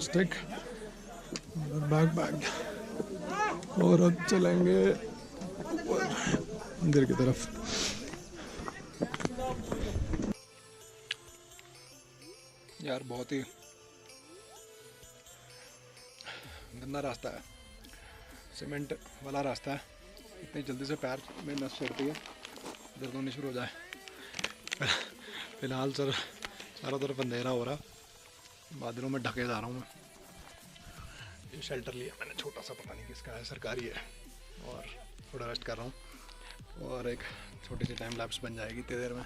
Stick, bag और अब चलेंगे ऊपर मंदिर की तरफ। यार बहुत ही गंदा रास्ता है, सीमेंट वाला रास्ता है, इतनी जल्दी से पैर में नस चढ़ती है, दर्द होनी शुरू हो जाए। फिलहाल सर चारों तरफ अंधेरा हो रहा, बादलों में ढके जा रहा हूँ मैं। ये शेल्टर लिया मैंने छोटा सा, पता नहीं किसका है, सरकारी है, और थोड़ा रेस्ट कर रहा हूँ और एक छोटी सी टाइम लैप्स बन जाएगी इतनी देर में।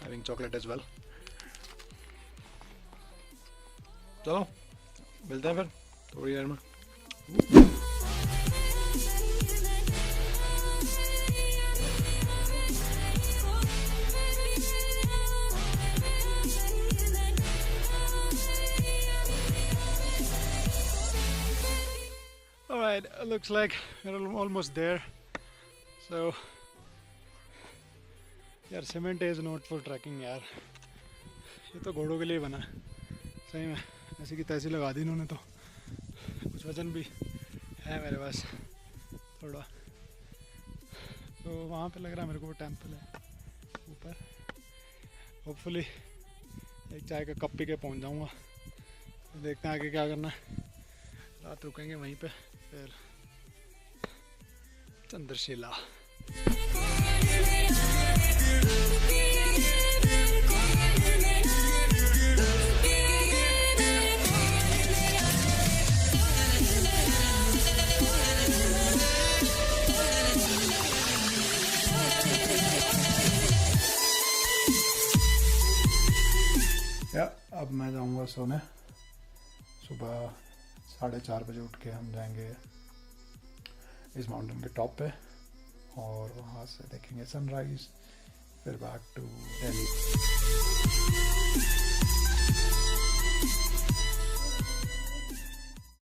Having chocolate as well. चलो मिलते हैं फिर थोड़ी देर में। Alright, looks like we're almost there. So, यार cement is not for trekking यार, ये तो घोड़ों के लिए बना है सही में। ऐसी की तैसी लगा दी इन्होंने, तो कुछ वजन भी है मेरे पास थोड़ा। तो वहाँ पे लग रहा है मेरे को वो टेम्पल है ऊपर। होपफुली एक चाय का कप पी के पहुँच जाऊँगा। देखते हैं आगे क्या करना है। रात रुकेंगे वहीं पे, फिर चंद्रशिला। अब मैं जाऊंगा सोने। सुबह 4:30 बजे उठ के हम जाएंगे इस माउंटेन के टॉप पे और वहाँ से देखेंगे सनराइज, फिर बैक टू दिल्ली।